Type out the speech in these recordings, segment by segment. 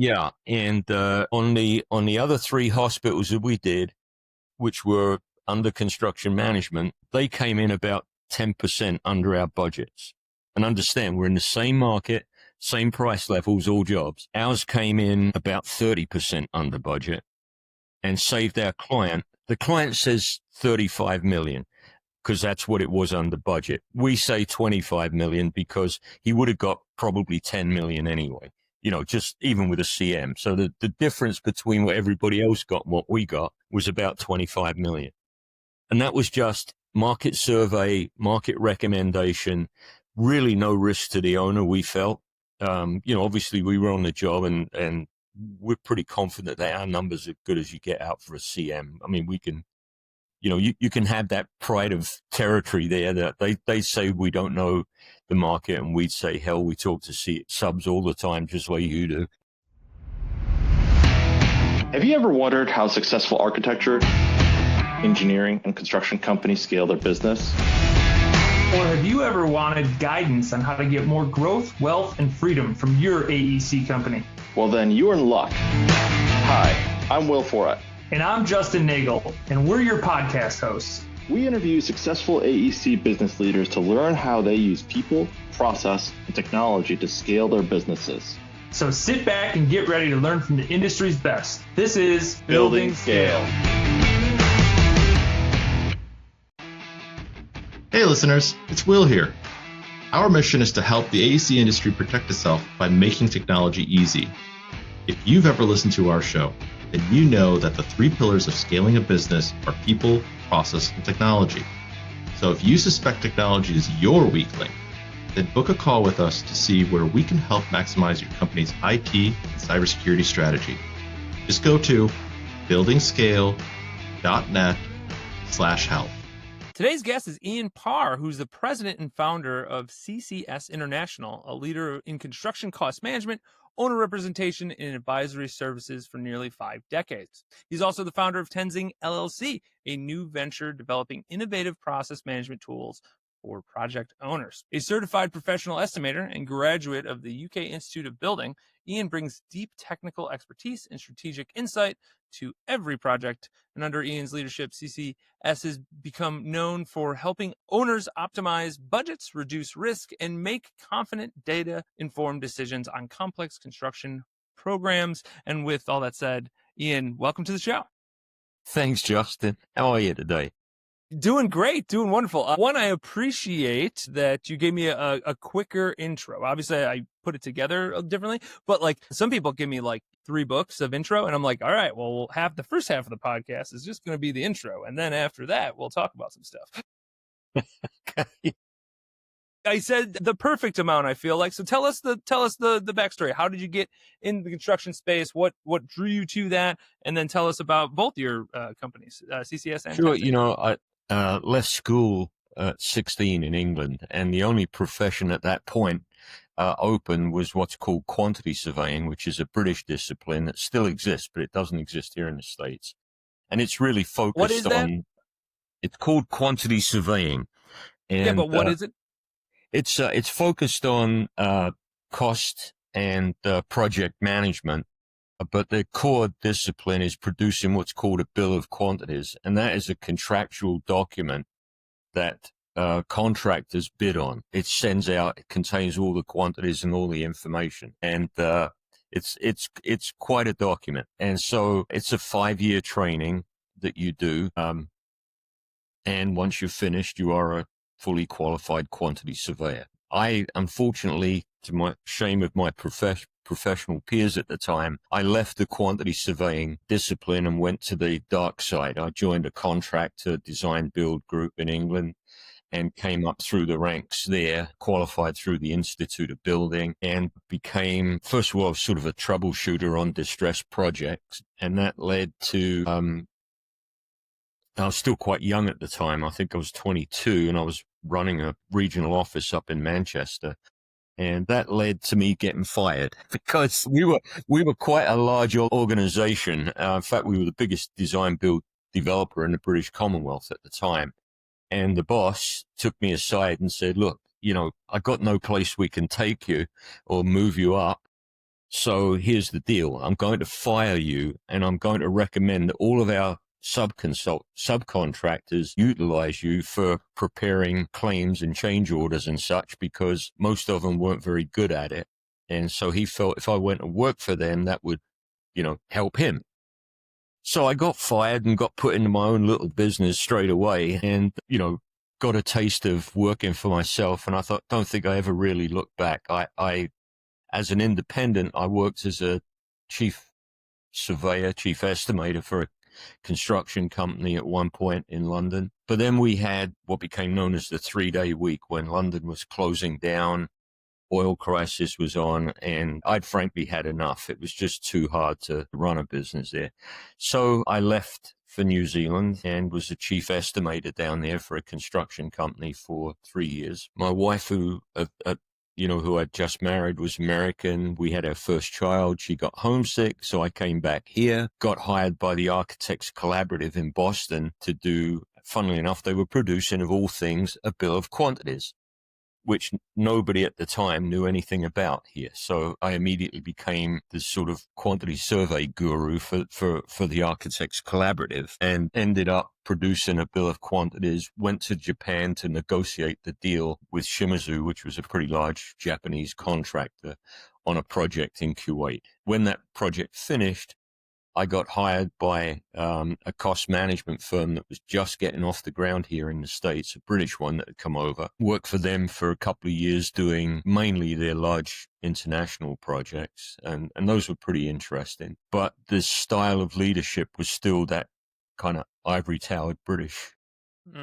Yeah, and on the other three hospitals that we did, which were under construction management, they came in about 10% under our budgets. And understand, we're in the same market, same price levels, all jobs. Ours came in about 30% under budget and saved our client. The client says 35 million because that's what it was under budget. We say 25 million because he would have got probably 10 million anyway, just even with a CM. So the difference between what everybody else got and what we got was about 25 million. And that was just market survey, market recommendation, really no risk to the owner, we felt. Obviously we were on the job and we're pretty confident that our numbers are good as you get out for a CM. I mean, we can, you can have that pride of territory there that they say we don't know the market and we'd say, hell, we talk to subs all the time, just like you do. Have you ever wondered how successful architecture, engineering, and construction companies scale their business? Or have you ever wanted guidance on how to get more growth, wealth, and freedom from your AEC company? Well, then you're in luck. Hi, I'm Will Forat. And I'm Justin Nagel, and we're your podcast hosts. We interview successful AEC business leaders to learn how they use people, process, and technology to scale their businesses. So sit back and get ready to learn from the industry's best. This is Building Scale. Hey listeners, it's Will here. Our mission is to help the AEC industry protect itself by making technology easy. If you've ever listened to our show, then you know that the three pillars of scaling a business are people, process, and technology. So if you suspect technology is your weak link, then book a call with us to see where we can help maximize your company's IT and cybersecurity strategy. Just go to buildingscale.net/help. Today's guest is Ian Parr, who's the president and founder of CCS International, a leader in construction cost management, owner representation, and advisory services for nearly 5 decades. He's also the founder of Tenzing LLC, a new venture developing innovative process management tools for project owners. A certified professional estimator and graduate of the UK Institute of Building, Ian brings deep technical expertise and strategic insight to every project. And under Ian's leadership, CCS has become known for helping owners optimize budgets, reduce risk, and make confident data-informed decisions on complex construction programs. And with all that said, Ian, welcome to the show. Thanks, Justin. How are you today? Doing great, doing wonderful. One, I appreciate that you gave me a quicker intro. Obviously, I put it together differently, but like some people give me like 3 books of intro, and I'm like, all right, well, the first half of the podcast is just going to be the intro, and then after that, we'll talk about some stuff. I said the perfect amount, I feel like. So tell us the backstory. How did you get in the construction space? What drew you to that? And then tell us about both your companies, CCS and Sure. Tenzing. I left school at 16 in England, and the only profession at that point open was what's called quantity surveying, which is a British discipline that still exists, but it doesn't exist here in the States. And it's really focused What is that? It's called quantity surveying. And, yeah, but what is it? It's focused on cost and project management, but the core discipline is producing what's called a bill of quantities, and that is a contractual document that contractors bid on. It sends out, it contains all the quantities and all the information, and it's quite a document. And so it's a 5-year training that you do, and once you're finished, you are a fully qualified quantity surveyor. I, unfortunately, to my shame of my professional peers at the time, I left the quantity surveying discipline and went to the dark side. I joined a contractor design build group in England and came up through the ranks there, qualified through the Institute of Building, and became, first of all, sort of a troubleshooter on distressed projects. And that led to, I was still quite young at the time. I think I was 22, and I was running a regional office up in Manchester. And that led to me getting fired because we were quite a large organization. In fact, we were the biggest design build developer in the British Commonwealth at the time. And the boss took me aside and said, look, I got no place we can take you or move you up. So here's the deal. I'm going to fire you, and I'm going to recommend that all of our subcontractors utilize you for preparing claims and change orders and such, because most of them weren't very good at it. And so he felt if I went to work for them, that would, help him. So I got fired and got put into my own little business straight away, and, got a taste of working for myself. And I don't think I ever really looked back. I as an independent, I worked as a chief surveyor, chief estimator for a construction company at one point in London. But then we had what became known as the 3-day week, when London was closing down, oil crisis was on, and I'd frankly had enough. It was just too hard to run a business there. So I left for New Zealand and was the chief estimator down there for a construction company for 3 years. My wife, who I'd just married, was American. We had our first child. She got homesick, so I came back here, got hired by the Architects Collaborative in Boston to do, funnily enough, they were producing, of all things, a bill of quantities, which nobody at the time knew anything about here. So I immediately became this sort of quantity survey guru for the Architects Collaborative, and ended up producing a bill of quantities, went to Japan to negotiate the deal with Shimizu, which was a pretty large Japanese contractor, on a project in Kuwait. When that project finished, I got hired by a cost management firm that was just getting off the ground here in the States, a British one that had come over. Worked for them for a couple of years doing mainly their large international projects, and those were pretty interesting. But the style of leadership was still that kind of ivory-towered British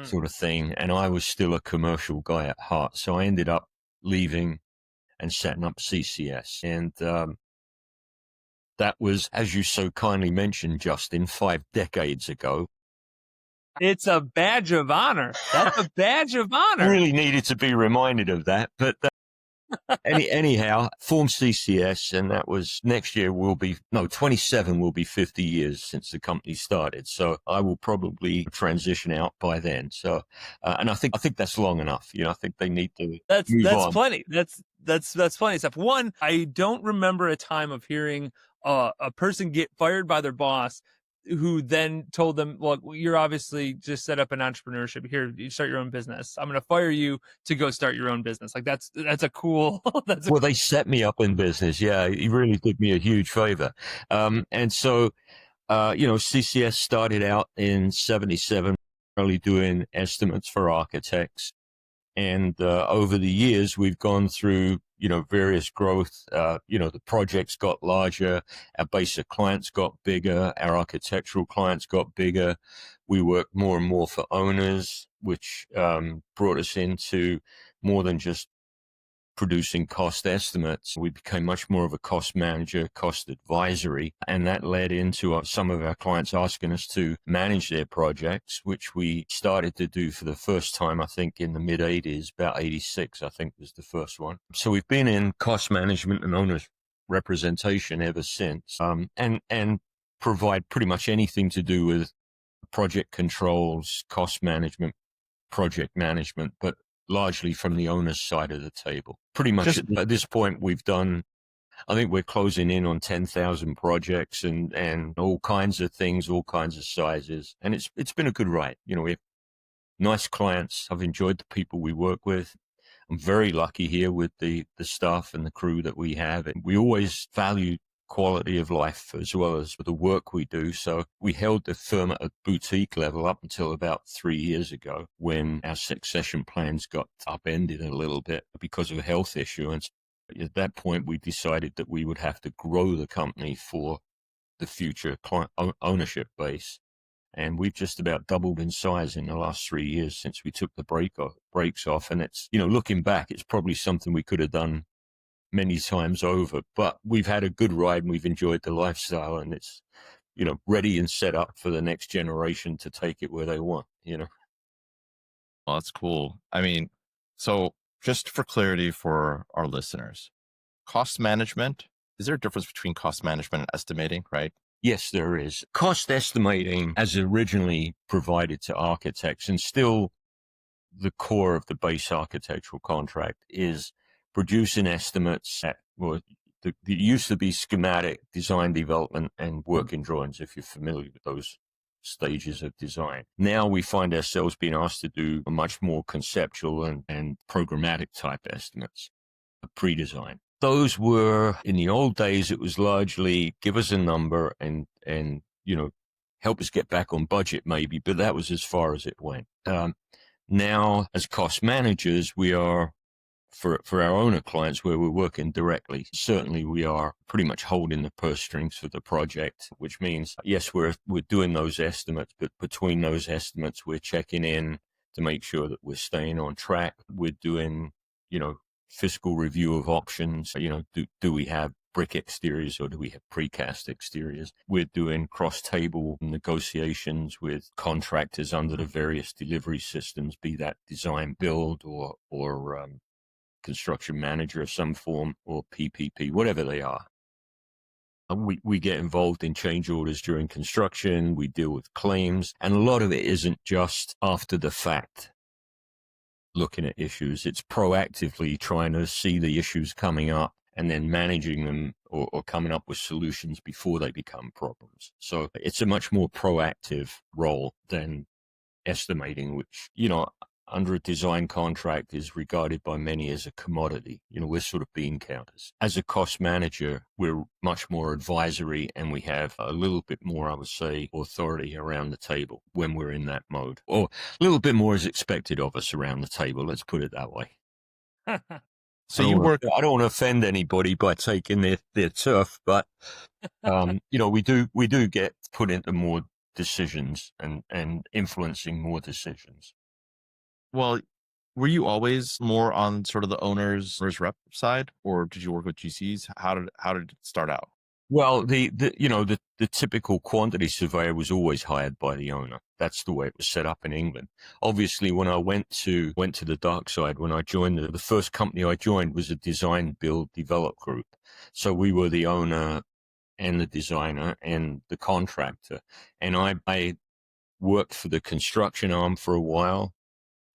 sort of thing, and I was still a commercial guy at heart. So I ended up leaving and setting up CCS, and that was, as you so kindly mentioned, Justin, 5 decades ago. It's a badge of honor. That's a badge of honor. I really needed to be reminded of that. But anyhow, formed CCS, and that was next year 27 will be 50 years since the company started. So I will probably transition out by then. So, and I think that's long enough. I think they need to that's on. Plenty. That's plenty of stuff. One, I don't remember a time of hearing a person get fired by their boss who then told them, "Look, you're obviously just set up an entrepreneurship here. You start your own business. I'm going to fire you to go start your own business." Like that's a cool. Well, they set me up in business. Yeah, he really did me a huge favor. And so, CCS started out in 77, really doing estimates for architects. And over the years, we've gone through, various growth. The projects got larger. Our base of clients got bigger. Our architectural clients got bigger. We worked more and more for owners, which brought us into more than just producing cost estimates. We became much more of a cost manager, cost advisory, and that led into some of our clients asking us to manage their projects, which we started to do for the first time, I think, in the mid-'80s, about 86, I think was the first one. So we've been in cost management and owners representation ever since, and provide pretty much anything to do with project controls, cost management, project management, but largely from the owner's side of the table. Pretty much at this point, we've done, I think we're closing in on 10,000 projects and all kinds of things, all kinds of sizes. And it's been a good ride. We have nice clients. I've enjoyed the people we work with. I'm very lucky here with the staff and the crew that we have. And we always value quality of life as well as the work we do. So we held the firm at a boutique level up until about 3 years ago, when our succession plans got upended a little bit because of a health issue. And at that point, we decided that we would have to grow the company for the future client ownership base. And we've just about doubled in size in the last 3 years since we took the brakes off. And it's, looking back, it's probably something we could have done many times over, but we've had a good ride and we've enjoyed the lifestyle, and it's, ready and set up for the next generation to take it where they want, Well, that's cool. I mean, so just for clarity for our listeners, cost management, is there a difference between cost management and estimating, right? Yes, there is. Cost estimating, as originally provided to architects, and still the core of the base architectural contract, is producing estimates There used to be schematic, design development, and working drawings, if you're familiar with those stages of design. Now we find ourselves being asked to do a much more conceptual and programmatic type estimates, a pre-design. Those were, in the old days, it was largely give us a number and help us get back on budget maybe, but that was as far as it went. Now, as cost managers, we are, for our owner clients where we're working directly, certainly we are pretty much holding the purse strings for the project, which means, yes, we're doing those estimates, but between those estimates, we're checking in to make sure that we're staying on track. We're doing, fiscal review of options. Do we have brick exteriors or do we have precast exteriors? We're doing cross-table negotiations with contractors under the various delivery systems, be that design build or construction manager of some form or PPP, whatever they are. We get involved in change orders during construction. We deal with claims, and a lot of it isn't just after the fact looking at issues. It's proactively trying to see the issues coming up and then managing them or coming up with solutions before they become problems. So it's a much more proactive role than estimating, which, under a design contract is regarded by many as a commodity. We're sort of bean counters. As a cost manager, we're much more advisory and we have a little bit more, I would say, authority around the table when we're in that mode. Or a little bit more is expected of us around the table. Let's put it that way. So I you work. I don't want to offend anybody by taking their turf, but we do get put into more decisions and influencing more decisions. Well, were you always more on sort of the owner's rep side, or did you work with GCs? How did it start out? Well, the typical quantity surveyor was always hired by the owner. That's the way it was set up in England. Obviously, when I went to the dark side, when I joined the first company I joined was a design, build, develop group. So we were the owner and the designer and the contractor. And I worked for the construction arm for a while.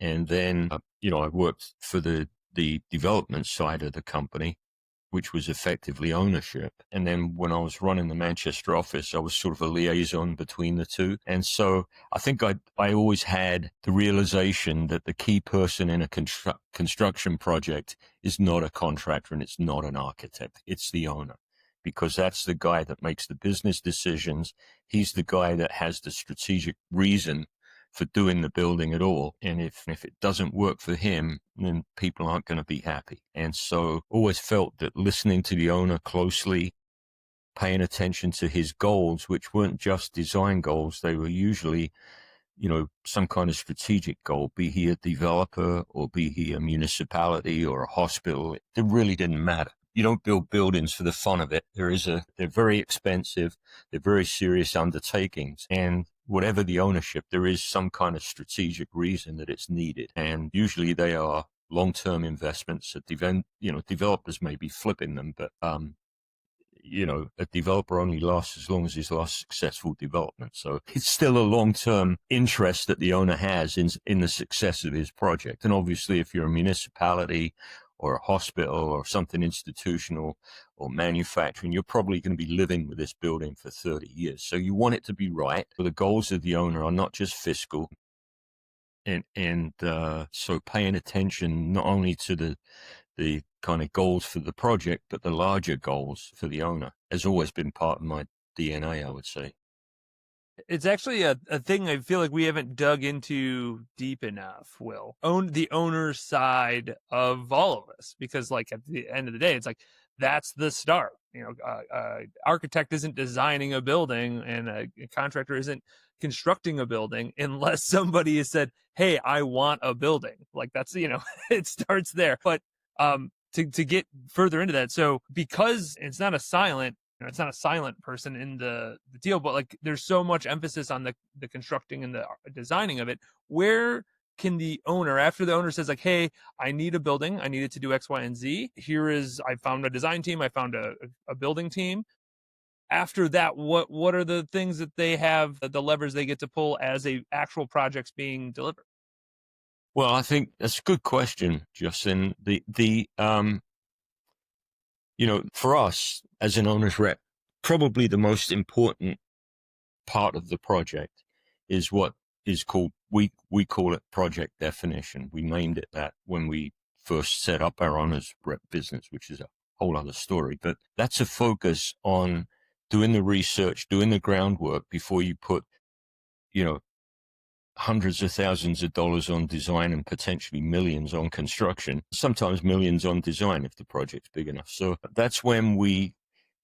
And then, I worked for the development side of the company, which was effectively ownership. And then when I was running the Manchester office, I was sort of a liaison between the two. And so I think I always had the realization that the key person in a construction project is not a contractor and it's not an architect. It's the owner, because that's the guy that makes the business decisions. He's the guy that has the strategic reason for doing the building at all. And if it doesn't work for him, then people aren't going to be happy. And so always felt that listening to the owner closely, paying attention to his goals, which weren't just design goals, they were usually, some kind of strategic goal, be he a developer or be he a municipality or a hospital. It really didn't matter. You don't build buildings for the fun of it. They're very expensive. They're very serious undertakings. And whatever the ownership, there is some kind of strategic reason that it's needed. And usually they are long-term investments that developers may be flipping them, but, a developer only lasts as long as his last successful development. So it's still a long-term interest that the owner has in the success of his project. And obviously, if you're a municipality or a hospital or something institutional or manufacturing, you're probably going to be living with this building for 30 years. So you want it to be right. So the goals of the owner are not just fiscal. And so paying attention not only to the kind of goals for the project, but the larger goals for the owner has always been part of my DNA, I would say. It's actually a thing I feel like we haven't dug into deep enough, Will. The owner's side of all of this, because like at the end of the day, it's like that's the start. Architect isn't designing a building and a contractor isn't constructing a building unless somebody has said, hey, I want a building. Like that's, it starts there. But to get further into that, so because it's not a silent person in the deal, but like there's so much emphasis on the constructing and the designing of it. Where can the owner, after the owner says like, hey, I need a building, I need it to do X, Y, and Z. I found a design team, I found a building team. After that, what are the things that they have, the levers they get to pull as a actual project's being delivered? Well, I think that's a good question, Justin. For us as an owner's rep, probably the most important part of the project is what is called, we call it project definition. We named it that when we first set up our owner's rep business, which is a whole other story. But that's a focus on doing the research, doing the groundwork before you put, hundreds of thousands of dollars on design and potentially millions on construction, sometimes millions on design if the project's big enough. So that's when we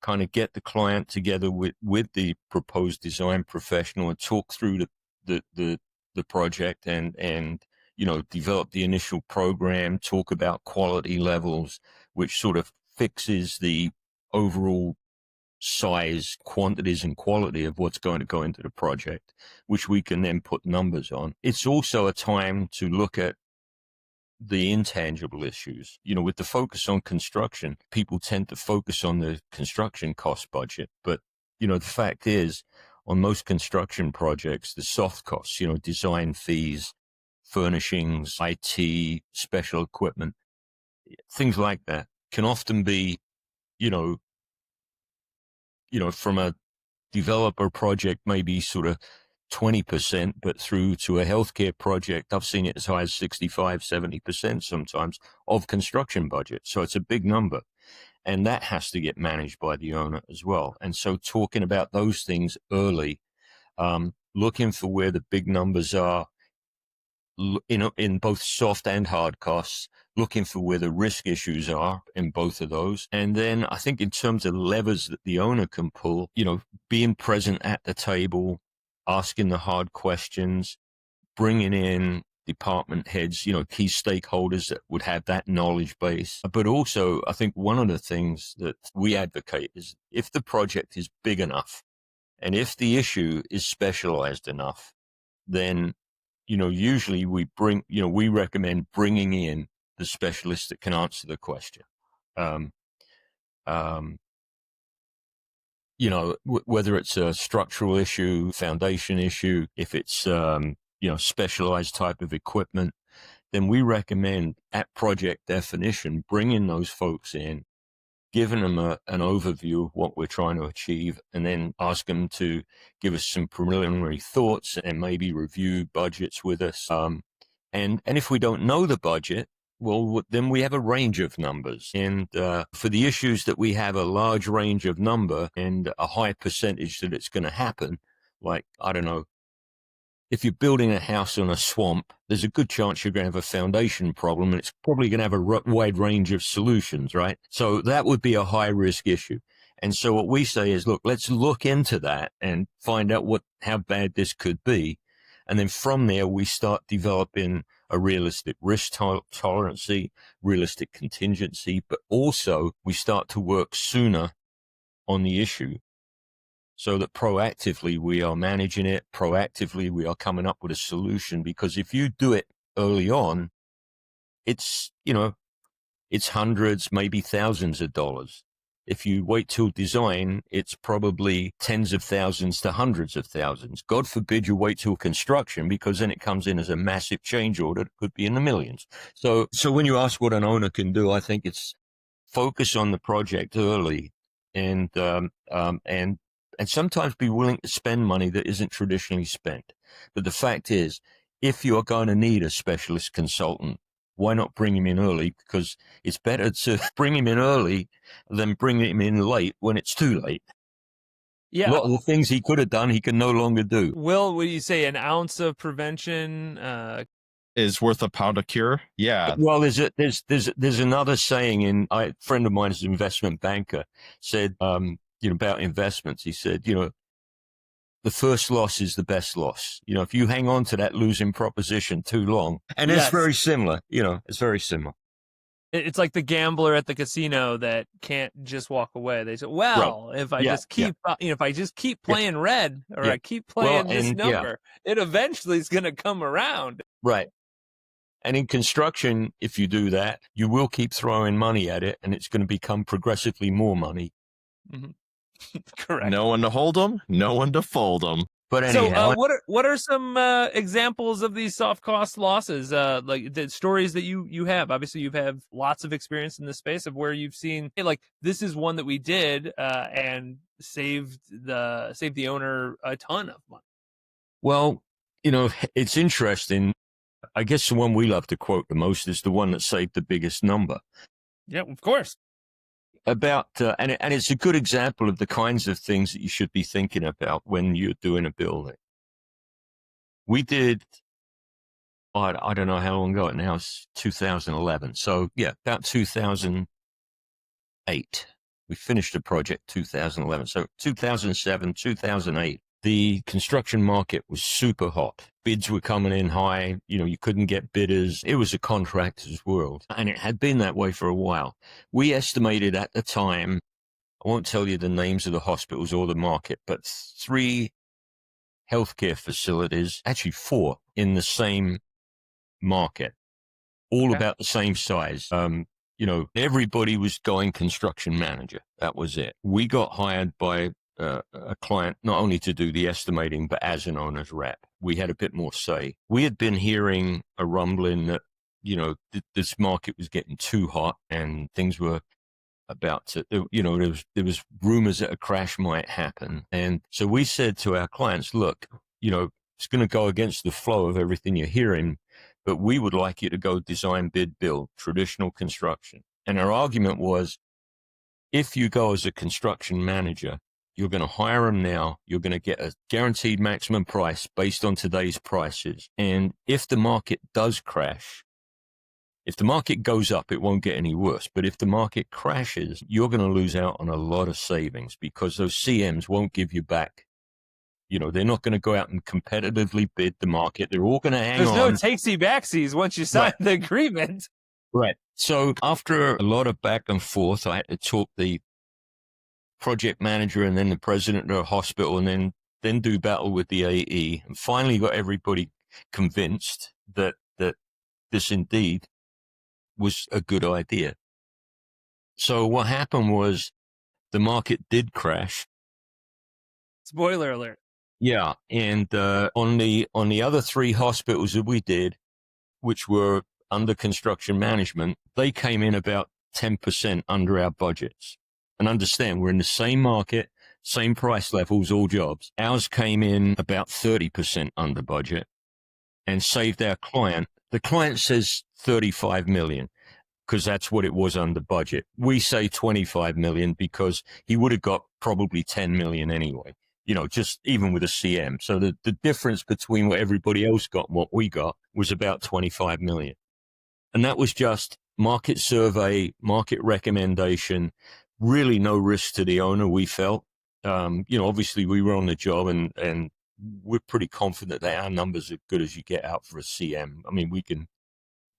kind of get the client together with the proposed design professional and talk through the project and develop the initial program, talk about quality levels, which sort of fixes the overall size, quantities, and quality of what's going to go into the project, which we can then put numbers on. It's also a time to look at the intangible issues. With the focus on construction, people tend to focus on the construction cost budget. But, the fact is, on most construction projects, the soft costs, design fees, furnishings, IT, special equipment, things like that can often be, from a developer project, maybe sort of 20%, but through to a healthcare project, I've seen it as high as 65, 70% sometimes of construction budget. So it's a big number. And that has to get managed by the owner as well. And so talking about those things early, looking for where the big numbers are, in both soft and hard costs, looking for where the risk issues are in both of those. And then I think in terms of levers that the owner can pull, being present at the table, asking the hard questions, bringing in department heads, key stakeholders that would have that knowledge base. But also, I think one of the things that we advocate is if the project is big enough and if the issue is specialized enough, then usually we recommend bringing in the specialist that can answer the question. Whether it's a structural issue, foundation issue, if it's, specialized type of equipment, then we recommend at project definition, bringing those folks in, giving them an overview of what we're trying to achieve, and then ask them to give us some preliminary thoughts and maybe review budgets with us. And if we don't know the budget, well, then we have a range of numbers. And for the issues that we have a large range of number and a high percentage that it's going to happen, like, I don't know, if you're building a house on a swamp, there's a good chance you're going to have a foundation problem, and it's probably going to have a wide range of solutions, right? So that would be a high risk issue. And so what we say is, look, let's look into that and find out how bad this could be. And then from there, we start developing a realistic risk tolerance, realistic contingency, but also we start to work sooner on the issue, so that proactively we are managing it, proactively we are coming up with a solution. Because if you do it early on, it's hundreds, maybe thousands of dollars. If you wait till design, it's probably tens of thousands to hundreds of thousands. God forbid you wait till construction, because then it comes in as a massive change order that could be in the millions. So when you ask what an owner can do, I think it's focus on the project early and sometimes be willing to spend money that isn't traditionally spent. But the fact is, if you're going to need a specialist consultant, why not bring him in early? Because it's better to bring him in early than bring him in late when it's too late. Yeah. A lot of the things he could have done, he can no longer do. Will, would you say an ounce of prevention is worth a pound of cure? Yeah. Well, there's another saying a friend of mine is an investment banker, said, about investments. He said, the first loss is the best loss. If you hang on to that losing proposition too long, and it's very similar, it's very similar. It's like the gambler at the casino that can't just walk away. They say, well, if I just keep, if I just keep playing red, or I keep playing this number, it eventually is going to come around. Right. And in construction, if you do that, you will keep throwing money at it, and it's going to become progressively more money. Mm-hmm. Correct. No one to hold them, no one to fold them. But So, anyhow, what are some examples of these soft cost losses? Like the stories that you have. Obviously, you have lots of experience in this space of where you've seen, hey, like this is one that we did and saved the owner a ton of money. well, it's interesting. I guess the one we love to quote the most is the one that saved the biggest number. Yeah, of course. About and it's a good example of the kinds of things that you should be thinking about when you're doing a building. We did, I don't know how long ago now, it's 2011. So yeah, about 2008. We finished the project 2011. So 2007, 2008, the construction market was super hot. Bids were coming in high. You couldn't get bidders. It was a contractor's world. And it had been that way for a while. We estimated at the time, I won't tell you the names of the hospitals or the market, but 3 healthcare facilities, actually 4 in the same market, all about the same size. Everybody was going construction manager. That was it. We got hired by a client not only to do the estimating, but as an owner's rep. We had a bit more say. We had been hearing a rumbling that, this market was getting too hot and things were about to, there was rumors that a crash might happen. And so we said to our clients, look, it's going to go against the flow of everything you're hearing, but we would like you to go design, bid, build, traditional construction. And our argument was, if you go as a construction manager, you're going to hire them now. You're going to get a guaranteed maximum price based on today's prices. And if the market does crash, if the market goes up, it won't get any worse. But if the market crashes, you're going to lose out on a lot of savings because those CMs won't give you back. They're not going to go out and competitively bid the market. They're all going to hang on. There's no takesy-backsies once you sign the agreement. Right. So after a lot of back and forth, I had to talk the project manager and then the president of the hospital and then do battle with the AE, and finally got everybody convinced that this indeed was a good idea. So what happened was the market did crash. Spoiler alert. Yeah. And on the other 3 hospitals that we did, which were under construction management, they came in about 10% under our budgets. And understand, we're in the same market, same price levels, all jobs. Ours came in about 30% under budget and saved our client. The client says 35 million because that's what it was under budget. We say 25 million because he would have got probably 10 million anyway, just even with a CM. So the difference between what everybody else got and what we got was about 25 million. And that was just market survey, market recommendation, really no risk to the owner, we felt. Obviously we were on the job and we're pretty confident that our numbers are good as you get out for a CM. I mean, we can,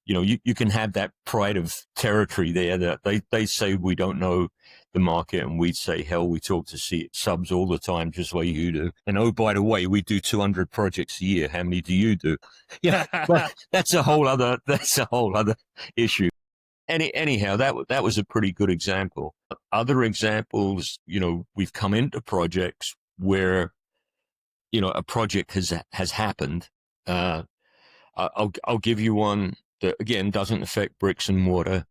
you can have that pride of territory there that they say we don't know the market and we'd say, hell, we talk to subs all the time, just like you do. And oh, by the way, we do 200 projects a year. How many do you do? Yeah, but that's a whole other issue. Anyhow, that was a pretty good example. Other examples, we've come into projects where, a project has happened. I'll give you one that again doesn't affect bricks and mortar.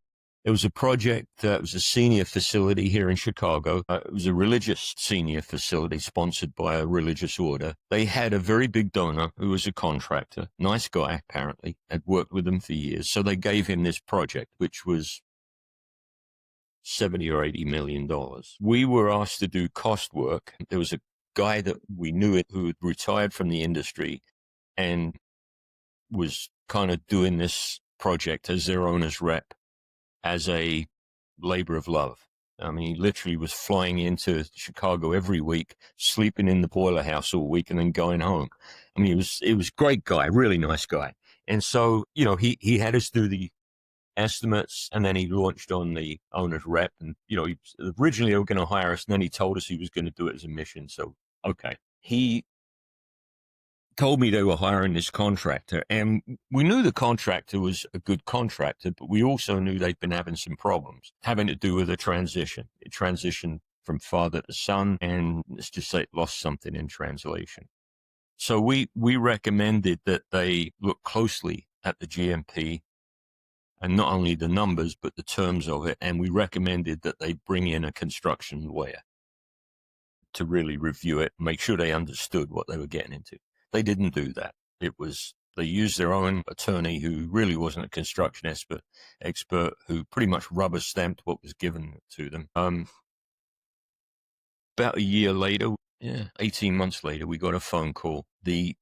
It was a project that was a senior facility here in Chicago. It was a religious senior facility sponsored by a religious order. They had a very big donor who was a contractor, nice guy apparently, had worked with them for years. So they gave him this project, which was $70 or $80 million. We were asked to do cost work. There was a guy that we knew who had retired from the industry and was kind of doing this project as their owner's rep as a labor of love. I mean, he literally was flying into Chicago every week, sleeping in the boiler house all week and then going home. I mean, it was a great guy, really nice guy. And so, he had us do the estimates and then he launched on the owner's rep. And, originally they were going to hire us and then he told us he was going to do it as a mission. So, okay. He told me they were hiring this contractor and we knew the contractor was a good contractor, but we also knew they'd been having some problems having to do with a transition. It transitioned from father to son and let's just say it lost something in translation. So we recommended that they look closely at the GMP and not only the numbers, but the terms of it. And we recommended that they bring in a construction lawyer to really review it, make sure they understood what they were getting into. They didn't do that. They used their own attorney who really wasn't a construction expert who pretty much rubber stamped what was given to them. About a year later, 18 months later, we got a phone call. The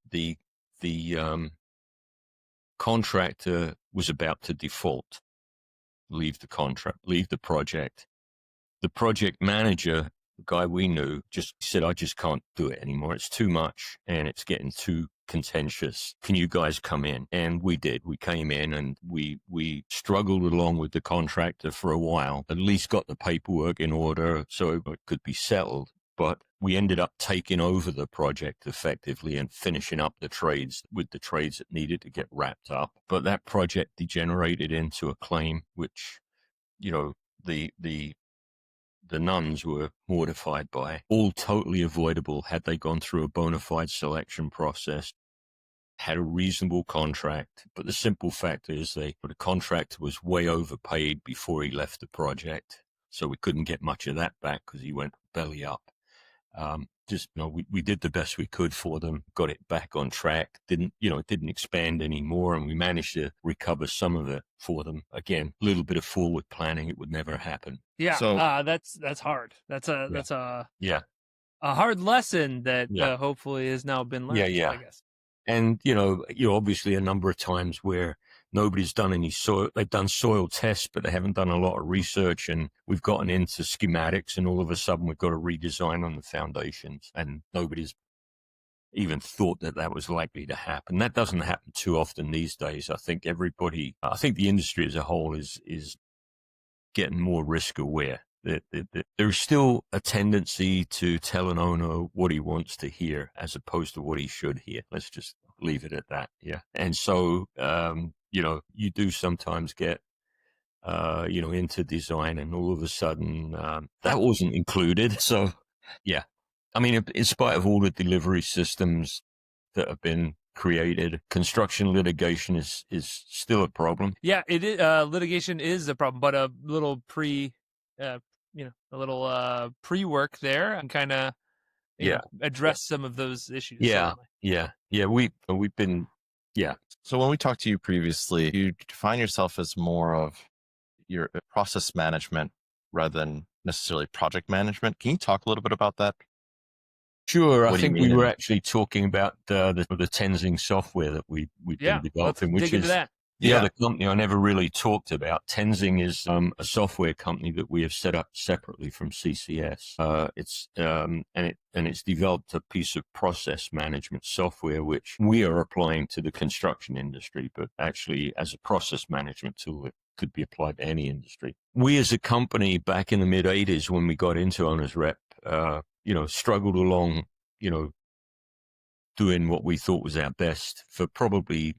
contractor was about to default, leave the project. The project manager, the guy we knew, just said, I just can't do it anymore. It's too much and it's getting too contentious. Can you guys come in? And we did. We came in and we struggled along with the contractor for a while, at least got the paperwork in order so it could be settled. But we ended up taking over the project effectively and finishing up the trades that needed to get wrapped up. But that project degenerated into a claim, which, the nuns were mortified by. All totally avoidable had they gone through a bona fide selection process, had a reasonable contract. But the simple fact is the contractor was way overpaid before he left the project. So we couldn't get much of that back because he went belly up. We did the best we could for them, got it back on track, it didn't expand anymore, and we managed to recover some of it for them. Again, a little bit of forward planning, it would never happen. Yeah. So- that's hard. That's a Yeah. hard lesson that hopefully has now been learned. Yeah. I guess. And, obviously a number of times where nobody's done any soil, they've done soil tests, but they haven't done a lot of research, and we've gotten into schematics and all of a sudden we've got to redesign on the foundations, and nobody's even thought that was likely to happen. That doesn't happen too often these days. I think the industry as a whole is getting more risk aware. There's still a tendency to tell an owner what he wants to hear as opposed to what he should hear. Let's just leave it at that. Yeah. And so, you do sometimes get, into design and all of a sudden, that wasn't included. So yeah, I mean, in spite of all the delivery systems that have been created, construction litigation is still a problem. Yeah, it is. Litigation is a problem, but a little pre-work there and kind of address some of those issues. Yeah. We've been. So when we talked to you previously, you define yourself as more of your process management rather than necessarily project management. Can you talk a little bit about that? Sure. What I do you think mean? we were actually talking about the Tenzing software that we've been developing, let's which dig into is that. the other company I never really talked about. Tenzing is a software company that we have set up separately from CCS. It's developed a piece of process management software which we are applying to the construction industry, but actually as a process management tool, it could be applied to any industry. We as a company back in the mid 80s when we got into Owners Rep, struggled along, doing what we thought was our best for probably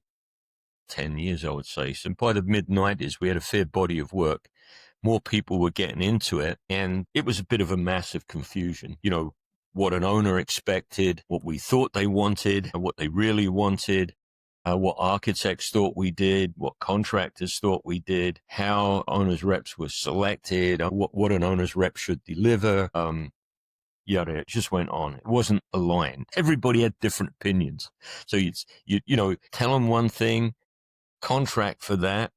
10 years, I would say. So by the mid 90s, we had a fair body of work. More people were getting into it, and it was a bit of a massive confusion. What an owner expected, what we thought they wanted, and what they really wanted, what architects thought we did, what contractors thought we did, how owners reps were selected, what an owner's rep should deliver. It just went on. It wasn't aligned. Everybody had different opinions. So you tell them one thing, contract for that.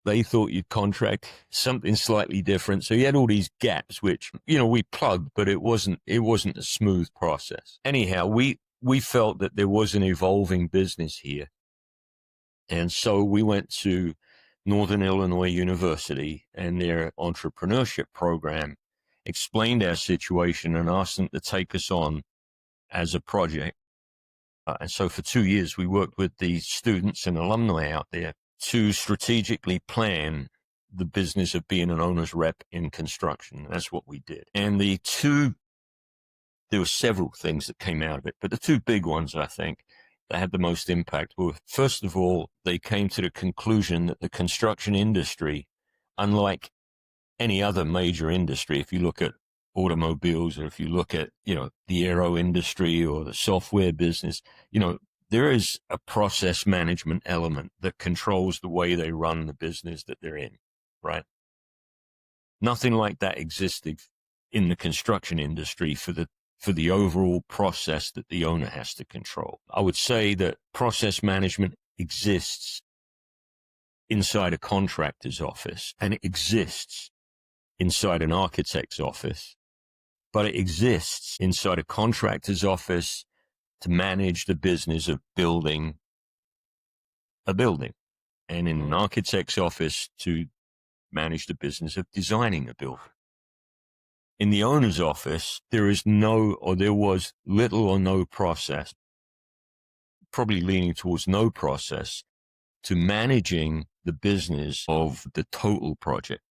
They thought you'd contract something slightly different. So you had all these gaps, which, we plugged, but it wasn't a smooth process. Anyhow, we felt that there was an evolving business here. And so we went to Northern Illinois University and their entrepreneurship program, explained our situation and asked them to take us on as a project. And so for 2 years, we worked with the students and alumni out there to strategically plan the business of being an owner's rep in construction. That's what we did. And there were several things that came out of it, but the two big ones, I think, that had the most impact were, first of all, they came to the conclusion that the construction industry, unlike any other major industry, if you look at automobiles, or if you look at, the aero industry or the software business, there is a process management element that controls the way they run the business that they're in, right? Nothing like that existed in the construction industry for the overall process that the owner has to control. I would say that process management exists inside a contractor's office, and it exists inside an architect's office, but it exists inside a contractor's office to manage the business of building a building, and in an architect's office to manage the business of designing a building. In the owner's office, there was little or no process, probably leaning towards no process, to managing the business of the total project,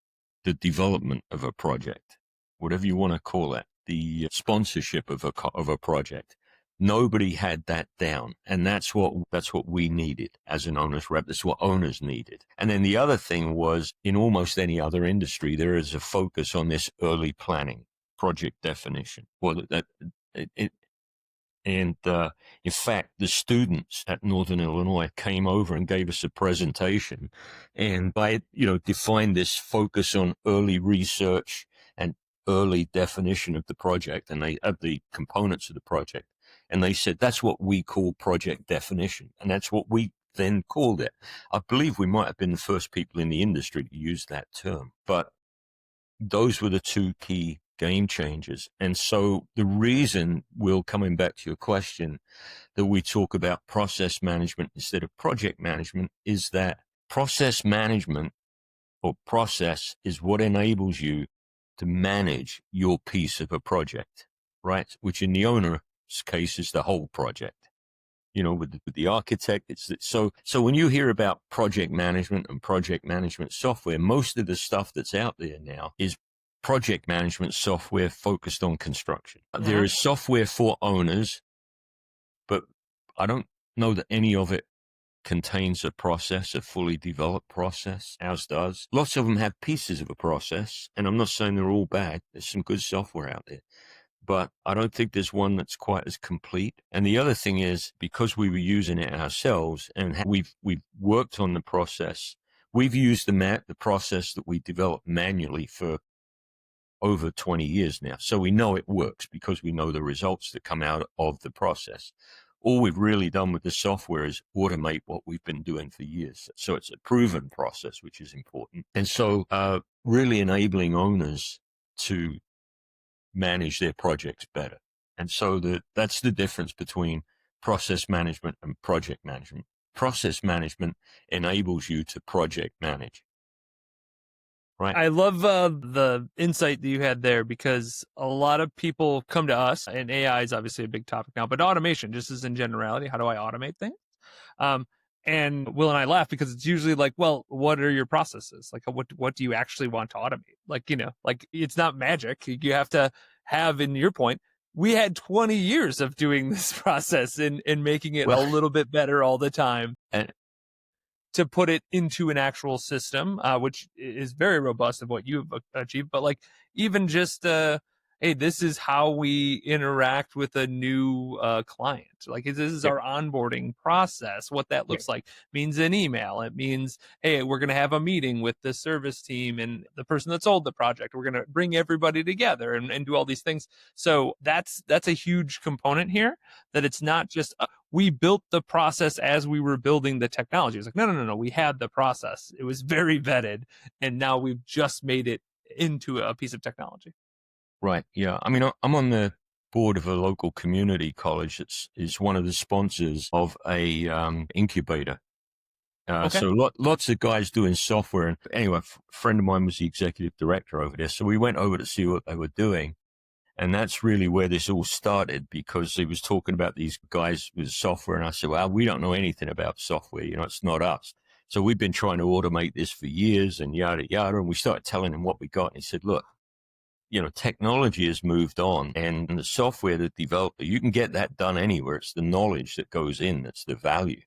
the development of a project, whatever you want to call it, the sponsorship of a project. Nobody had that down, and that's what we needed as an owner's rep. That's what owners needed. And then the other thing was, in almost any other industry, there is a focus on this early planning, project definition. In fact, the students at Northern Illinois came over and gave us a presentation, and defined this focus on early research and early definition of the project, and of the components of the project. And they said, that's what we call project definition. And that's what we then called it. I believe we might have been the first people in the industry to use that term, but those were the two key game changers. And so the reason, Will, coming back to your question, that we talk about process management instead of project management is that process management, or process, is what enables you to manage your piece of a project, right? Which in the owner's case is the whole project. With the architect, so when you hear about project management and project management software, most of the stuff that's out there now is project management software focused on construction. There is software for owners, but I don't know that any of it contains a process, a fully developed process. Ours does. Lots of them have pieces of a process, and I'm not saying they're all bad. There's some good software out there, but I don't think there's one that's quite as complete. And the other thing is, because we were using it ourselves and we've worked on the process, we've used the process that we developed manually for over 20 years now. So we know it works because we know the results that come out of the process. All we've really done with the software is automate what we've been doing for years. So it's a proven process, which is important. And so really enabling owners to manage their projects better. And so that's the difference between process management and project management. Process management enables you to project manage. Right. I love the insight that you had there, because a lot of people come to us, and AI is obviously a big topic now, but automation, just as in generality, how do I automate things? And Will and I laugh because it's usually like, well, what are your processes? Like, what do you actually want to automate? Like, it's not magic. You have to have, in your point, we had 20 years of doing this process and making it a little bit better all the time. And to put it into an actual system, which is very robust of what you've achieved. But like, even just, hey, this is how we interact with a new client. Like, this is our onboarding process. What that looks like means an email. It means, hey, we're going to have a meeting with the service team and the person that sold the project. We're going to bring everybody together and do all these things. So that's a huge component here, that it's not just, we built the process as we were building the technology. It's like, no. We had the process. It was very vetted. And now we've just made it into a piece of technology. Right. Yeah. I mean, I'm on the board of a local community college that is one of the sponsors of a incubator. So lots of guys doing software. And anyway, a friend of mine was the executive director over there. So we went over to see what they were doing. And that's really where this all started, because he was talking about these guys with software. And I said, well, we don't know anything about software. It's not us. So we've been trying to automate this for years and yada, yada. And we started telling him what we got. And he said, look, technology has moved on, and the software that developer, you can get that done anywhere. It's the knowledge that goes in that's the value.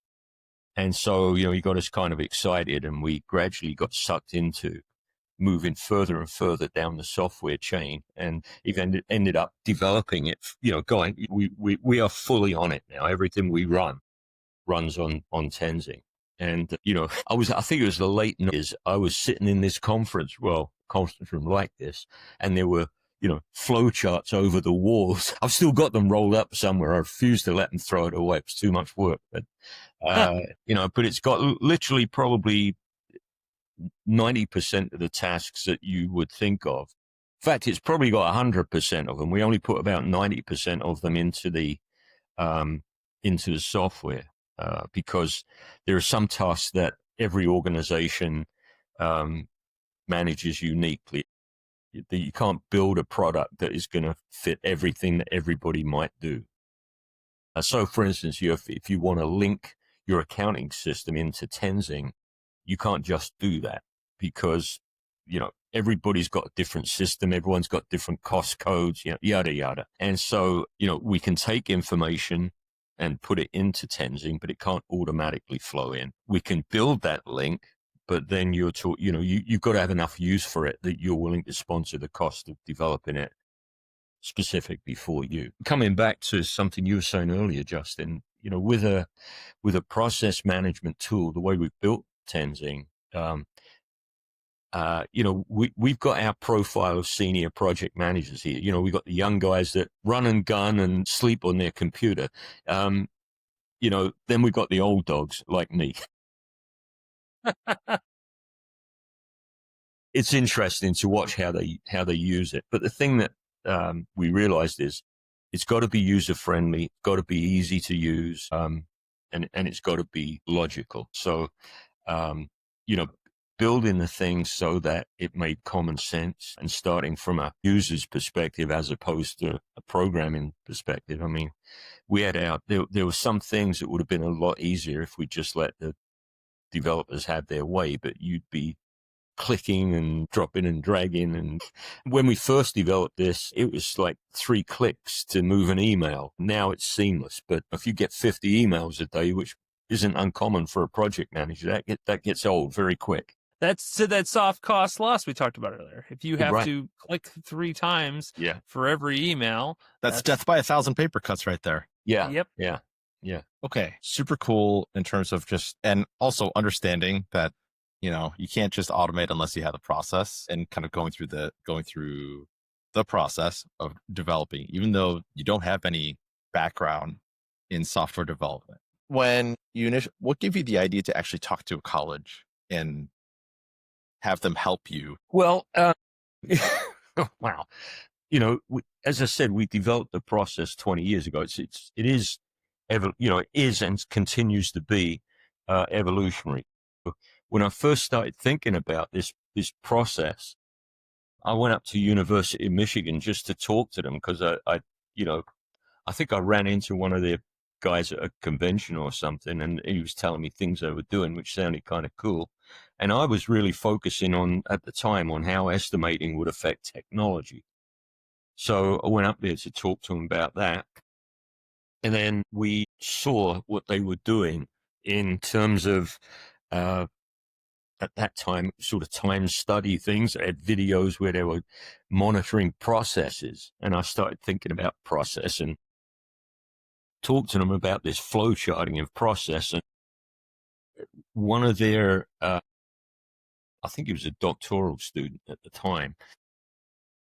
And so, he got us kind of excited, and we gradually got sucked into moving further and further down the software chain, and even ended up developing it. We are fully on it now. Everything we runs on Tenzing. And I think it was the late 90s. I was sitting in this conference room like this, and there were flow charts over the walls. I've still got them rolled up somewhere. I refuse to let them throw it away. It's too much work. But but it's got literally probably 90% of the tasks that you would think of. In fact, it's probably got 100% of them. We only put about 90% of them into the software because there are some tasks that every organization manages uniquely. You can't build a product that is going to fit everything that everybody might do. So, for instance, if you want to link your accounting system into Tenzing, you can't just do that because, everybody's got a different system. Everyone's got different cost codes, yada, yada. And so, we can take information and put it into Tenzing, but it can't automatically flow in. We can build that link, but then you've got to have enough use for it that you're willing to sponsor the cost of developing it specifically for you. Coming back to something you were saying earlier, Justin, with a process management tool, the way we've built Tenzing, we've got our profile of senior project managers here. We've got the young guys that run and gun and sleep on their computer. Then we've got the old dogs like me. It's interesting to watch how they use it. But the thing that we realized is it's got to be user friendly, it's got to be easy to use, and it's got to be logical. So, building the things so that it made common sense and starting from a user's perspective as opposed to a programming perspective. I mean, we had there were some things that would have been a lot easier if we just let the developers have their way, but you'd be clicking and dropping and dragging. And when we first developed this, it was like 3 clicks to move an email. Now it's seamless. But if you get 50 emails a day, which isn't uncommon for a project manager, that gets old very quick. That's to that soft cost loss we talked about earlier. If you have Right. to click 3 times Yeah. for every email, That's death by 1,000 paper cuts right there. Yeah. Yep. Yeah. Okay. Super cool in terms of and also understanding that, you can't just automate unless you have the process, and kind of going through the process of developing, even though you don't have any background in software development. When what gave you the idea to actually talk to a college and have them help you? Well, wow. As I said, we developed the process 20 years ago. It is and continues to be evolutionary. When I first started thinking about this process, I went up to University of Michigan just to talk to them because I think I ran into one of their guys at a convention or something, and he was telling me things they were doing, which sounded kind of cool. And I was really focusing at the time on how estimating would affect technology. So I went up there to talk to them about that. And then we saw what they were doing in terms of, at that time, sort of time study things. They had videos where they were monitoring processes. And I started thinking about process and talked to them about this flow charting of process. And one of their, I think he was a doctoral student at the time,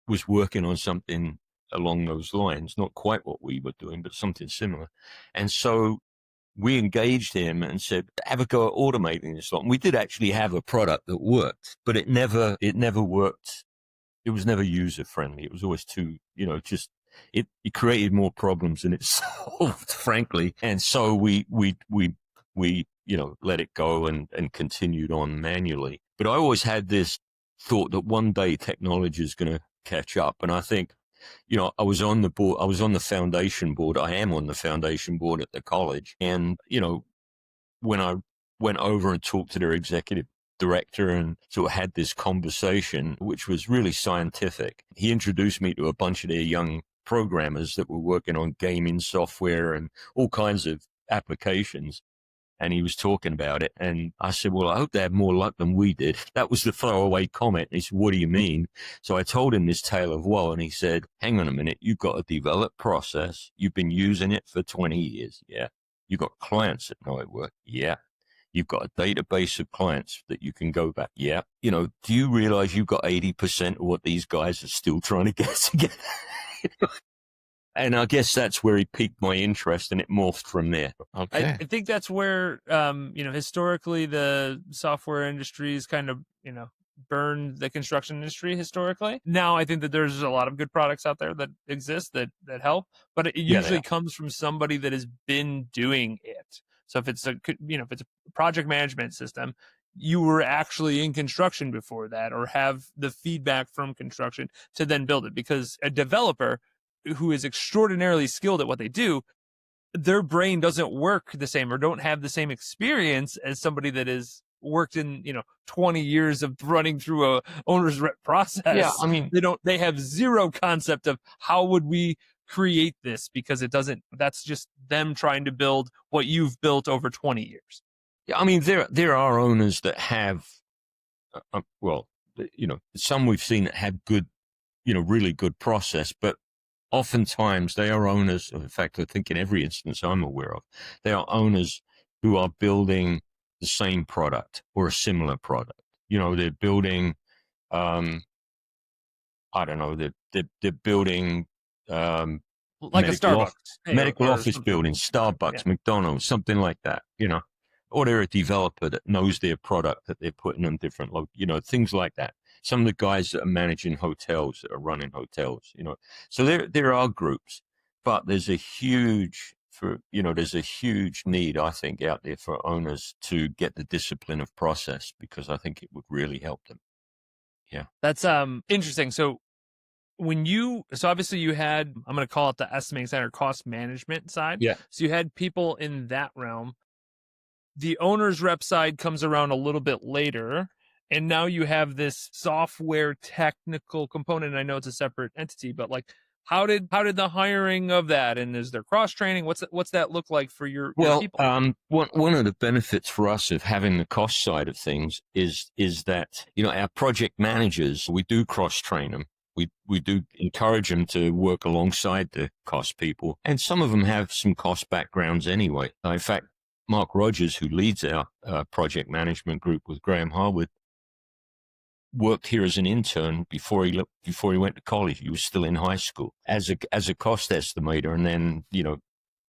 was working on something along those lines, not quite what we were doing, but something similar. And so we engaged him and said, have a go at automating this lot. And we did actually have a product that worked, but it never worked. It was never user friendly. It was always too, it created more problems than it solved, frankly. And so we let it go and continued on manually. But I always had this thought that one day technology is going to catch up. And I think, I was on the board, I was on the foundation board. I am on the foundation board at the college. And, when I went over and talked to their executive director and sort of had this conversation, which was really scientific, he introduced me to a bunch of their young programmers that were working on gaming software and all kinds of applications. and he was talking about it. And I said, well, I hope they had more luck than we did. That was the throwaway comment. And he said, what do you mean? So I told him this tale of woe, and he said, hang on a minute. You've got a developed process. You've been using it for 20 years. Yeah. You've got clients that know it work. Yeah. You've got a database of clients that you can go back. Yeah. You know, do you realize you've got 80% of what these guys are still trying to get together? And I guess that's where he piqued my interest, and it morphed from there. Okay. I think that's where, historically the software industries kind of, burned the construction industry historically. Now I think that there's a lot of good products out there that exist that help, but it usually comes from somebody that has been doing it. So if it's a project management system, you were actually in construction before that, or have the feedback from construction to then build it. Because a developer who is extraordinarily skilled at what they do, their brain doesn't work the same, or don't have the same experience as somebody that has worked in 20 years of running through a owner's rep process. Yeah, I mean, they have zero concept of how would we create this, because that's just them trying to build what you've built over 20 years. Yeah, I mean, there are owners that have, some we've seen that have good, really good process, but oftentimes they are owners. In fact, I think in every instance I'm aware of, they are owners who are building the same product or a similar product. They're building, they're building, like a Starbucks, medical office building, Starbucks, McDonald's, something like that, or they're a developer that knows their product that they're putting on different, things like that. Some of the guys that are managing hotels, that are running hotels, so there are groups, but there's a huge need, I think, out there for owners to get the discipline of process, because I think it would really help them. Yeah. That's interesting. So obviously you had, I'm going to call it the estimating side or cost management side. Yeah. So you had people in that realm. The owner's rep side comes around a little bit later, and now you have this software technical component. And I know it's a separate entity, but like, how did the hiring of that, and is there cross training? What's that look like for your people? One of the benefits for us of having the cost side of things is that, our project managers, we do cross train them. We do encourage them to work alongside the cost people, and some of them have some cost backgrounds anyway. In fact, Mark Rogers, who leads our project management group with Graham Harwood, worked here as an intern before he went to college. He was still in high school as a cost estimator, and then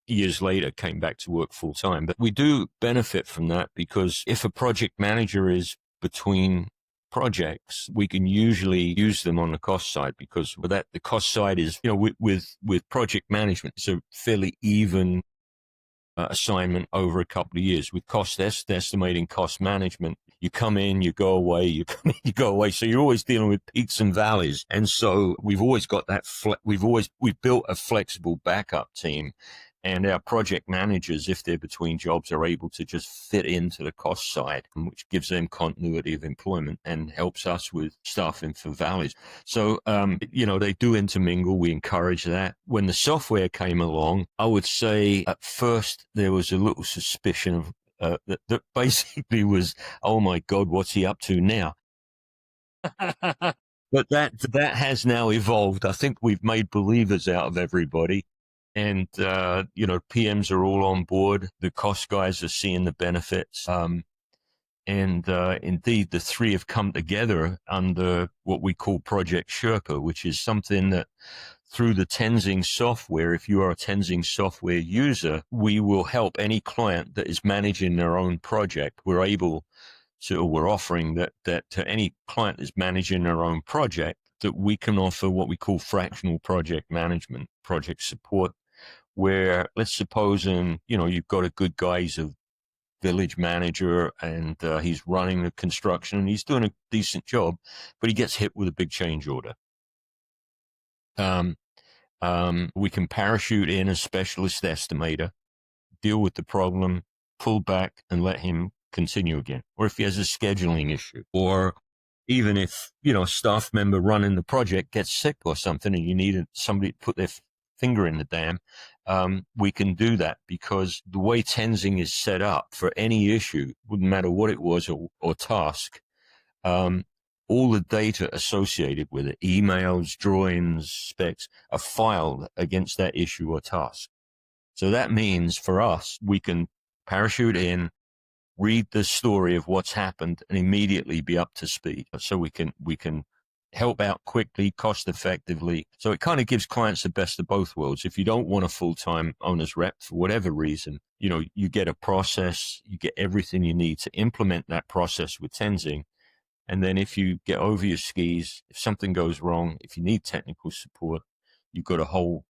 years later came back to work full time. But we do benefit from that, because if a project manager is between projects, we can usually use them on the cost side, because with that, the cost side is, with project management, it's a fairly even assignment over a couple of years. With cost estimating, cost management, you come in, you go away, you come in, you go away. So you're always dealing with peaks and valleys. And so we've always got that, we've built a flexible backup team. And our project managers, if they're between jobs, are able to just fit into the cost side, which gives them continuity of employment and helps us with staffing for valleys. So, they do intermingle. We encourage that. When the software came along, I would say at first there was a little suspicion of that basically was, oh my God, what's he up to now? But that has now evolved. I think we've made believers out of everybody. And, PMs are all on board. The cost guys are seeing the benefits. Indeed, the three have come together under what we call Project Sherpa, which is something that through the Tenzing software, if you are a Tenzing software user, we will help any client that is managing their own project. We're offering that to any client that's managing their own project, that we can offer what we call fractional project management, project support, where let's suppose, you've got a good guy, he's a village manager, and he's running the construction, and he's doing a decent job, but he gets hit with a big change order. We can parachute in a specialist estimator, deal with the problem, pull back, and let him continue again. Or if he has a scheduling issue, or even if, a staff member running the project gets sick or something, and you need somebody to put their finger in the dam, we can do that because the way Tenzing is set up for any issue, wouldn't matter what it was or task, all the data associated with it, emails, drawings, specs, are filed against that issue or task. So that means for us, we can parachute in, read the story of what's happened, and immediately be up to speed. So we can help out quickly, cost effectively. So it kind of gives clients the best of both worlds. If you don't want a full-time owner's rep for whatever reason, you get a process, you get everything you need to implement that process with Tenzing. And then if you get over your skis, if something goes wrong, if you need technical support, you've got a whole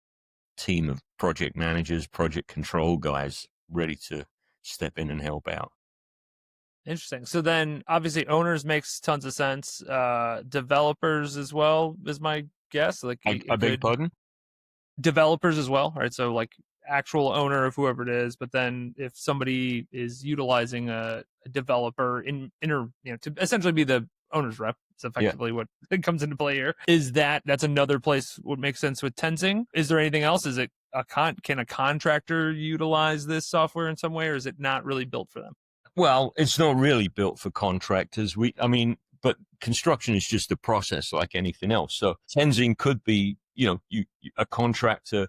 team of project managers, project control guys ready to step in and help out. Interesting. So then obviously owners makes tons of sense. Developers as well is my guess. Like I beg your pardon? Developers as well, right? So like actual owner of whoever it is, but then if somebody is utilizing a developer to essentially be the owner's rep, it's effectively what comes into play here. That's another place would make sense with Tenzing. Is there anything else? Is it can a contractor utilize this software in some way, or is it not really built for them? Well, it's not really built for contractors. But construction is just a process like anything else. So Tenzing could be, a contractor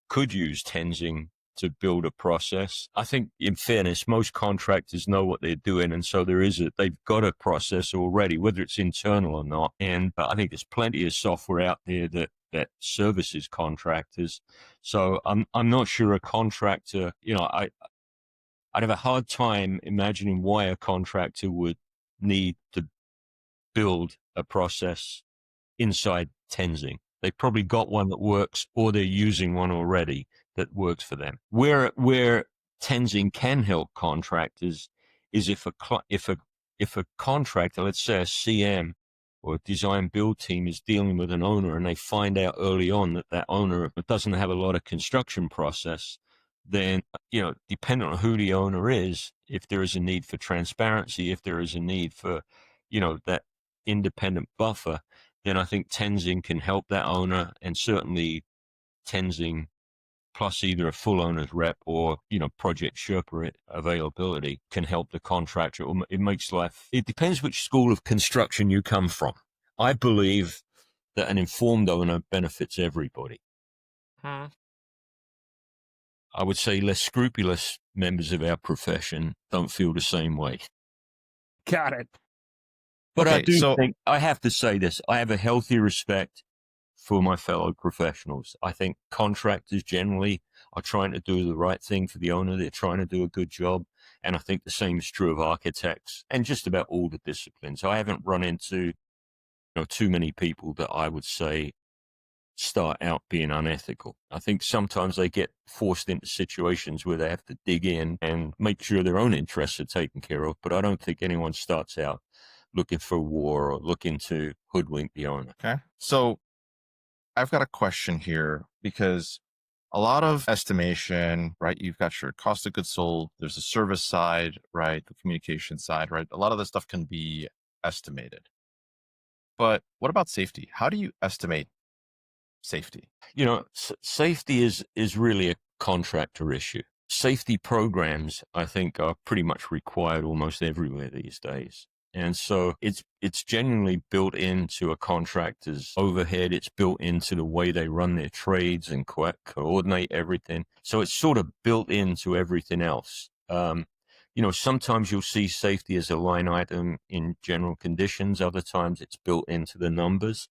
could use Tenzing to build a process. I think in fairness, most contractors know what they're doing. And so they've got a process already, whether it's internal or not. And I think there's plenty of software out there that services contractors. So I'm not sure a contractor, I'd have a hard time imagining why a contractor would need to build a process inside Tenzing. They probably got one that works, or they're using one already that works for them. Where Tenzing can help contractors is if a contractor, let's say a CM or a design build team, is dealing with an owner and they find out early on that owner doesn't have a lot of construction process, then, depending on who the owner is, if there is a need for transparency, if there is a need for, that independent buffer, then I think Tenzing can help that owner, and certainly Tenzing plus either a full owner's rep or, project Sherpa availability can help the contractor. It depends which school of construction you come from. I believe that an informed owner benefits everybody. I would say less scrupulous members of our profession don't feel the same way. Got it. But okay, I think I have to say this. I have a healthy respect for my fellow professionals. I think contractors generally are trying to do the right thing for the owner. They're trying to do a good job. And I think the same is true of architects and just about all the disciplines. I haven't run into too many people that I would say start out being unethical. I think sometimes they get forced into situations where they have to dig in and make sure their own interests are taken care of. But I don't think anyone starts out looking for war or looking to hoodwink the owner. Okay. So I've got a question here, because a lot of estimation, right? You've got your cost of goods sold. There's the service side, right? The communication side, right? A lot of this stuff can be estimated. But what about safety? How do you estimate safety? Safety is really a contractor issue. Safety programs, I think, are pretty much required almost everywhere these days. And so it's genuinely built into a contractor's overhead. It's built into the way they run their trades and coordinate everything. So it's sort of built into everything else. Sometimes you'll see safety as a line item in general conditions. Other times it's built into the numbers.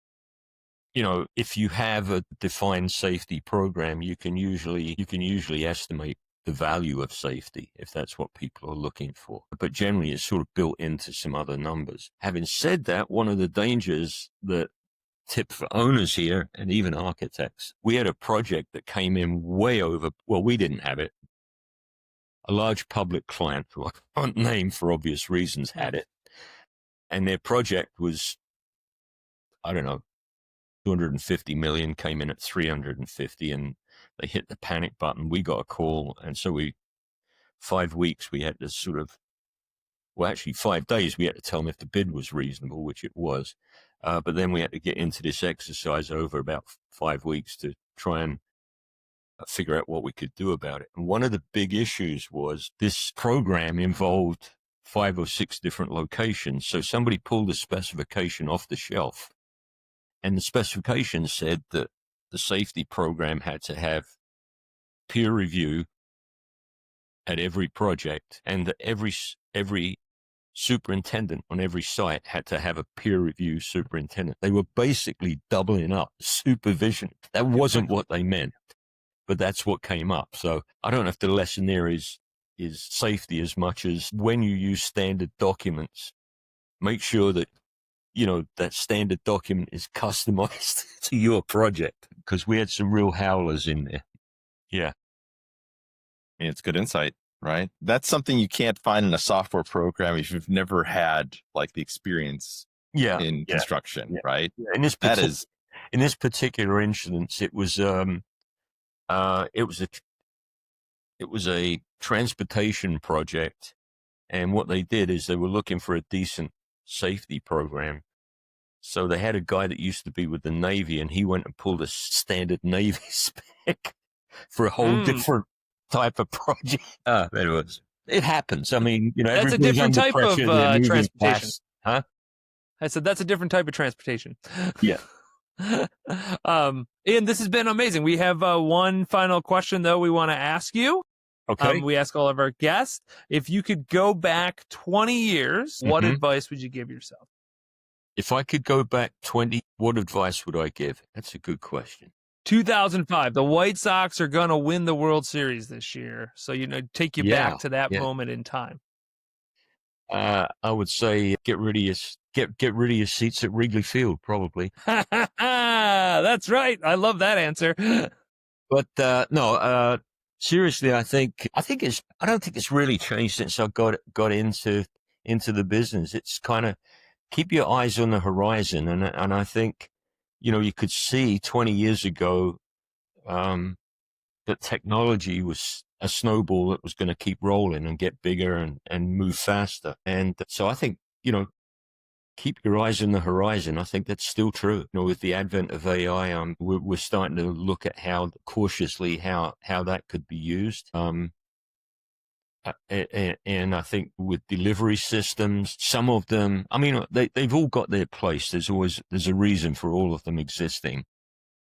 If you have a defined safety program, you can usually estimate the value of safety, if that's what people are looking for. But generally, it's sort of built into some other numbers. Having said that, one of the dangers that tip for owners here, and even architects, we had a project that came in way over, well, we didn't have it. A large public client, who I can't name for obvious reasons, had it. And their project was, I don't know, 250 million, came in at 350, and they hit the panic button. We got a call. And so 5 weeks, we had to 5 days, we had to tell them if the bid was reasonable, which it was. But then we had to get into this exercise over about 5 weeks to try and figure out what we could do about it. And one of the big issues was this program involved 5 or 6 different locations. So somebody pulled a specification off the shelf, and the specification said that the safety program had to have peer review at every project, and that every superintendent on every site had to have a peer review superintendent. They were basically doubling up supervision. That wasn't what they meant, but that's what came up. So I don't know if the lesson there is safety as much as when you use standard documents, make sure that, that standard document is customized to your project, because we had some real howlers in there. Yeah. It's good insight, right? That's something you can't find in a software program if you've never had like the experience in construction, right? Yeah. In this particular instance, it was a transportation project, and what they did is they were looking for a decent safety program. So they had a guy that used to be with the Navy, and he went and pulled a standard Navy spec for a whole different type of project. It happens. I mean, that's a different type of transportation. Huh? I said that's a different type of transportation. Yeah. Ian, this has been amazing. We have one final question, though, we want to ask you. Okay. We ask all of our guests, if you could go back 20 years, what advice would you give yourself? If I could go back 20, what advice would I give? That's a good question. 2005, the White Sox are going to win the World Series this year. So, take you back to that moment in time. I would say get rid of your seats at Wrigley Field, probably. That's right. I love that answer. But no, seriously, I don't think it's really changed since I got into the business. It's kind of keep your eyes on the horizon, and I think you could see 20 years ago that technology was a snowball that was going to keep rolling and get bigger and move faster. And so I think, keep your eyes on the horizon. I think that's still true. With the advent of AI, we're starting to look at how cautiously how that could be used. And I think with delivery systems, some of them, they've all got their place. There's a reason for all of them existing.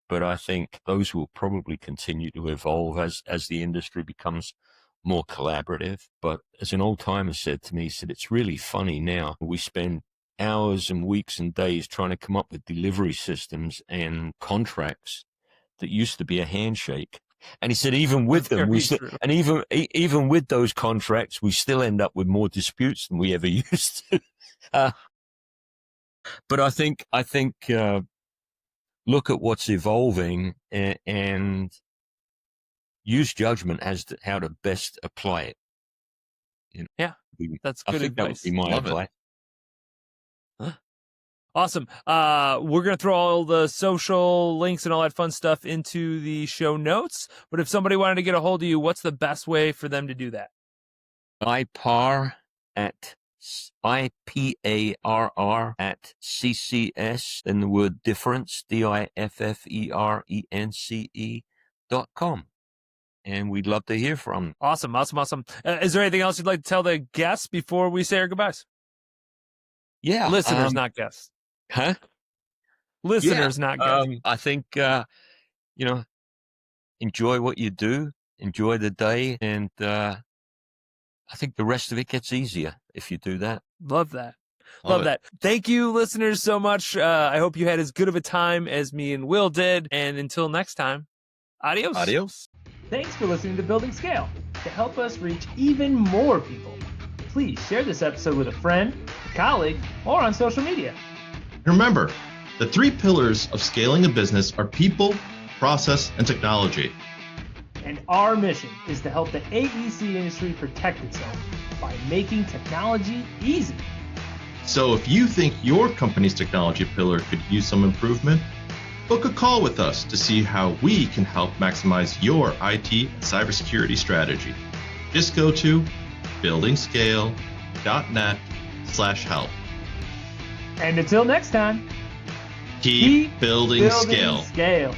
But I think those will probably continue to evolve as the industry becomes more collaborative. But as an old timer said to me, he said, it's really funny now. We spend hours and weeks and days trying to come up with delivery systems and contracts that used to be a handshake. And he said, even with them, even with those contracts, we still end up with more disputes than we ever used to. But I think look at what's evolving and use judgment as to how to best apply it. Yeah, that's good advice. I think that would be my advice. Awesome. We're going to throw all the social links and all that fun stuff into the show notes. But if somebody wanted to get a hold of you, what's the best way for them to do that? Parr at IPARR at CCS, then the word difference, DIFFERENCE.com. And we'd love to hear from them. Awesome. Is there anything else you'd like to tell the guests before we say our goodbyes? Yeah. Listeners, not guests. Huh? Listeners, not guests. I think, enjoy what you do, enjoy the day, and I think the rest of it gets easier if you do that. Love that. Love that. Thank you, listeners, so much. I hope you had as good of a time as me and Will did. And until next time, adios. Adios. Thanks for listening to Building Scale. To help us reach even more people, please share this episode with a friend, a colleague, or on social media. Remember, the 3 pillars of scaling a business are people, process, and technology. And our mission is to help the AEC industry protect itself by making technology easy. So if you think your company's technology pillar could use some improvement, book a call with us to see how we can help maximize your IT and cybersecurity strategy. Just go to buildingscale.net/help. And until next time, keep building scale. Scale.